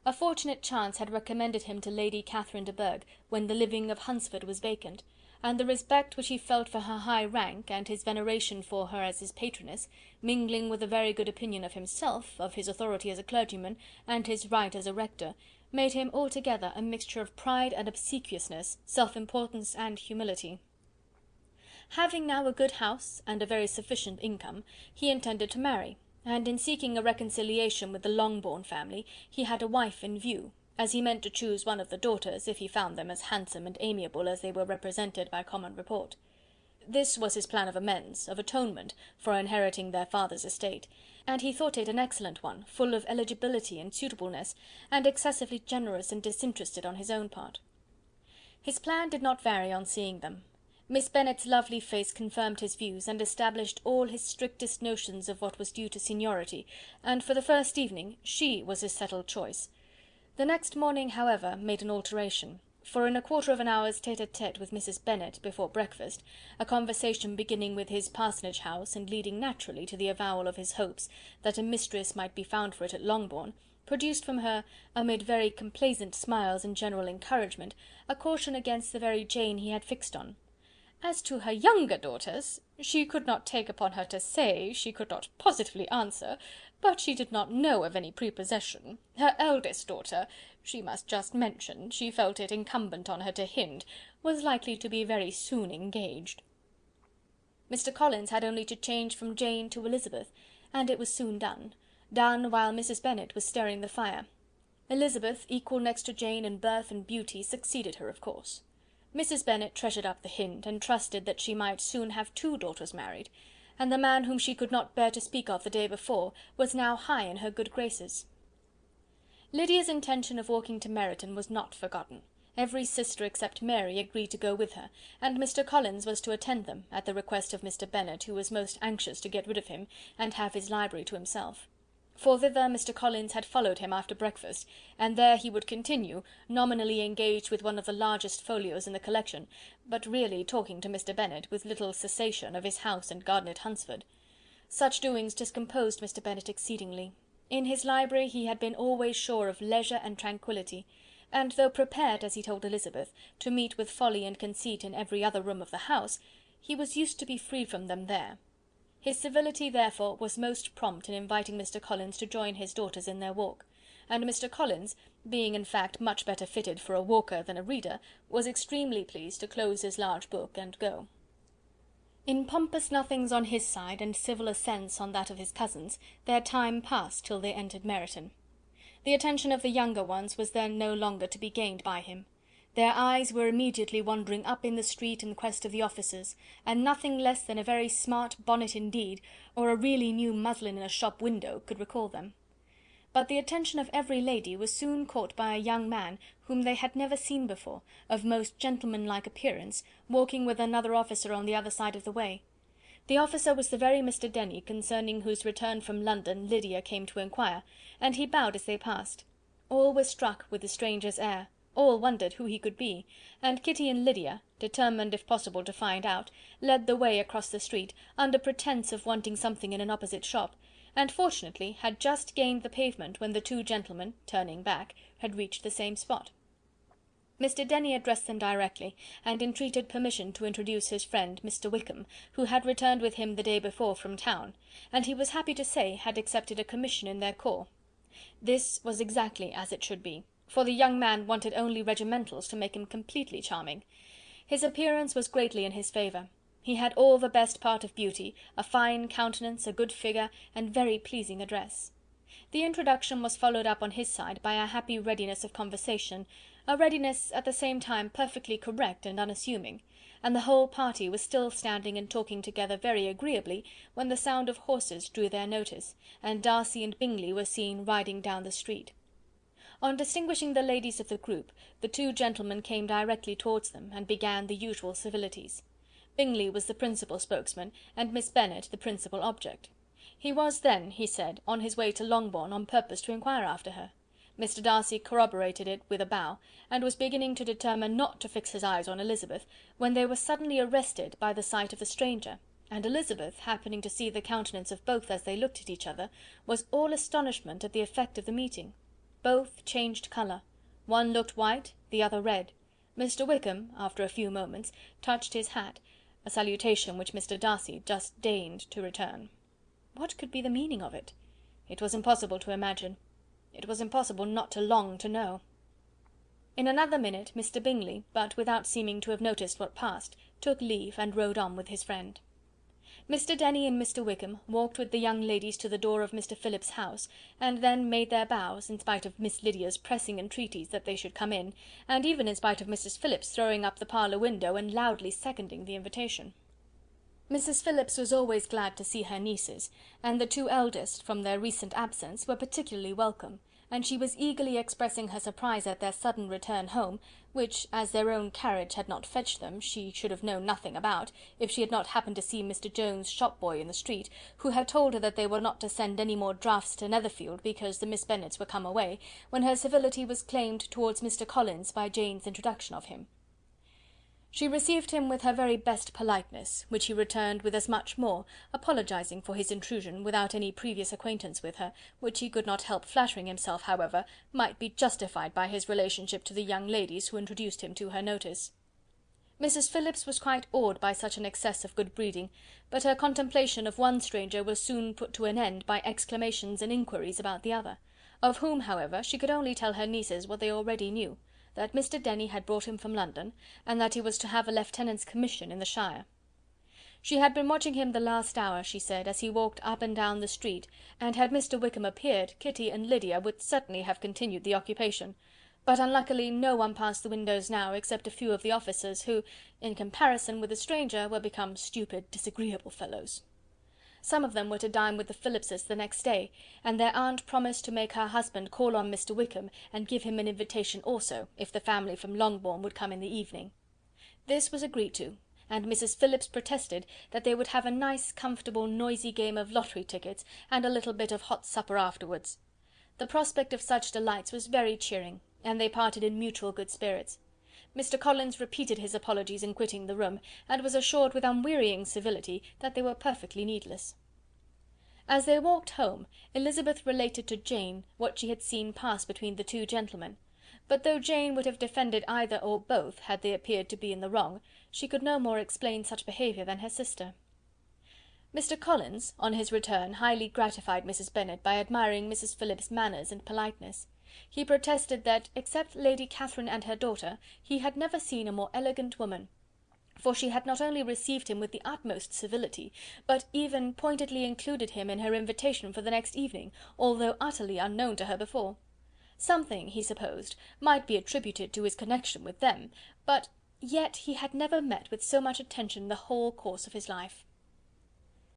B: A fortunate chance had recommended him to Lady Catherine de Bourgh when the living of Hunsford was vacant, and the respect which he felt for her high rank, and his veneration for her as his patroness, mingling with a very good opinion of himself, of his authority as a clergyman, and his right as a rector, made him altogether a mixture of pride and obsequiousness, self-importance and humility. Having now a good house and a very sufficient income, he intended to marry, and in seeking a reconciliation with the Longbourn family, he had a wife in view, as he meant to choose one of the daughters, if he found them as handsome and amiable as they were represented by common report. This was his plan of amends, of atonement, for inheriting their father's estate, and he thought it an excellent one, full of eligibility and suitableness, and excessively generous and disinterested on his own part. His plan did not vary on seeing them. Miss Bennet's lovely face confirmed his views, and established all his strictest notions of what was due to seniority, and for the first evening she was his settled choice. The next morning, however, made an alteration,
A: for in a quarter of an hour's tete-a-tete with Mrs. Bennet before breakfast, a conversation beginning with his parsonage house and leading naturally to the avowal of his hopes that a mistress might be found for it at Longbourn, produced from her, amid very complaisant smiles and general encouragement, a caution against the very Jane he had fixed on. As to her younger daughters, she could not take upon her to say, she could not positively answer, but she did not know of any prepossession. Her eldest daughter, she must just mention, she felt it incumbent on her to hint, was likely to be very soon engaged. Mr. Collins had only to change from Jane to Elizabeth, and it was soon done while Mrs. Bennet was stirring the fire. Elizabeth, equal next to Jane in birth and beauty, succeeded her of course. Mrs. Bennet treasured up the hint, and trusted that she might soon have 2 daughters married, and the man whom she could not bear to speak of the day before was now high in her good graces. Lydia's intention of walking to Meryton was not forgotten. Every sister except Mary agreed to go with her, and Mr. Collins was to attend them, at the request of Mr. Bennet, who was most anxious to get rid of him, and have his library to himself. For thither Mr. Collins had followed him after breakfast, and there he would continue, nominally engaged with one of the largest folios in the collection, but really talking to Mr. Bennet, with little cessation, of his house and garden at Hunsford. Such doings discomposed Mr. Bennet exceedingly. In his library he had been always sure of leisure and tranquillity, and though prepared, as he told Elizabeth, to meet with folly and conceit in every other room of the house, he was used to be free from them there. His civility, therefore, was most prompt in inviting Mr. Collins to join his daughters in their walk, and Mr. Collins, being in fact much better fitted for a walker than a reader, was extremely pleased to close his large book and go. In pompous nothings on his side, and civil assents on that of his cousins, their time passed till they entered Meryton. The attention of the younger ones was then no longer to be gained by him. Their eyes were immediately wandering up in the street in quest of the officers, and nothing less than a very smart bonnet indeed, or a really new muslin in a shop window, could recall them. But the attention of every lady was soon caught by a young man whom they had never seen before, of most gentlemanlike appearance, walking with another officer on the other side of the way. The officer was the very Mr. Denny concerning whose return from London Lydia came to inquire, and he bowed as they passed. All were struck with the stranger's air. All wondered who he could be, and Kitty and Lydia, determined if possible to find out, led the way across the street, under pretence of wanting something in an opposite shop, and fortunately had just gained the pavement when the 2 gentlemen, turning back, had reached the same spot. Mr. Denny addressed them directly, and entreated permission to introduce his friend Mr. Wickham, who had returned with him the day before from town, and he was happy to say had accepted a commission in their corps. This was exactly as it should be, for the young man wanted only regimentals to make him completely charming. His appearance was greatly in his favour. He had all the best part of beauty, a fine countenance, a good figure, and very pleasing address. The introduction was followed up on his side by a happy readiness of conversation, a readiness at the same time perfectly correct and unassuming, and the whole party was still standing and talking together very agreeably when the sound of horses drew their notice, and Darcy and Bingley were seen riding down the street. On distinguishing the ladies of the group, the 2 gentlemen came directly towards them, and began the usual civilities. Bingley was the principal spokesman, and Miss Bennet the principal object. He was then, he said, on his way to Longbourn on purpose to inquire after her. Mr. Darcy corroborated it with a bow, and was beginning to determine not to fix his eyes on Elizabeth, when they were suddenly arrested by the sight of the stranger, and Elizabeth, happening to see the countenance of both as they looked at each other, was all astonishment at the effect of the meeting. Both changed colour. One looked white, the other red. Mr. Wickham, after a few moments, touched his hat, a salutation which Mr. Darcy just deigned to return. What could be the meaning of it? It was impossible to imagine. It was impossible not to long to know. In another minute Mr. Bingley, but without seeming to have noticed what passed, took leave and rode on with his friend. Mr. Denny and Mr. Wickham walked with the young ladies to the door of Mr. Phillips's house, and then made their bows, in spite of Miss Lydia's pressing entreaties that they should come in, and even in spite of Mrs. Phillips throwing up the parlour window and loudly seconding the invitation. Mrs. Phillips was always glad to see her nieces, and the 2 eldest, from their recent absence, were particularly welcome, and she was eagerly expressing her surprise at their sudden return home, which, as their own carriage had not fetched them, she should have known nothing about, if she had not happened to see Mr. Jones' shop-boy in the street, who had told her that they were not to send any more drafts to Netherfield, because the Miss Bennets were come away, when her civility was claimed towards Mr. Collins by Jane's introduction of him. She received him with her very best politeness, which he returned with as much more, apologizing for his intrusion, without any previous acquaintance with her, which he could not help flattering himself, however, might be justified by his relationship to the young ladies who introduced him to her notice. Mrs. Phillips was quite awed by such an excess of good breeding, but her contemplation of one stranger was soon put to an end by exclamations and inquiries about the other, of whom, however, she could only tell her nieces what they already knew, that Mr. Denny had brought him from London, and that he was to have a lieutenant's commission in the shire. She had been watching him the last hour, she said, as he walked up and down the street, and had Mr. Wickham appeared, Kitty and Lydia would certainly have continued the occupation, but unluckily no one passed the windows now except a few of the officers, who, in comparison with the stranger, were become stupid, disagreeable fellows. Some of them were to dine with the Phillipses the next day, and their aunt promised to make her husband call on Mr. Wickham, and give him an invitation also, if the family from Longbourn would come in the evening. This was agreed to, and Mrs. Phillips protested that they would have a nice, comfortable, noisy game of lottery tickets, and a little bit of hot supper afterwards. The prospect of such delights was very cheering, and they parted in mutual good spirits. Mr. Collins repeated his apologies in quitting the room, and was assured with unwearying civility that they were perfectly needless. As they walked home, Elizabeth related to Jane what she had seen pass between the two gentlemen, but though Jane would have defended either or both had they appeared to be in the wrong, she could no more explain such behaviour than her sister. Mr. Collins, on his return, highly gratified Mrs. Bennet by admiring Mrs. Phillips's manners and politeness. He protested that, except Lady Catherine and her daughter, he had never seen a more elegant woman, for she had not only received him with the utmost civility, but even pointedly included him in her invitation for the next evening, although utterly unknown to her before. Something, he supposed, might be attributed to his connection with them, but yet he had never met with so much attention in the whole course of his life.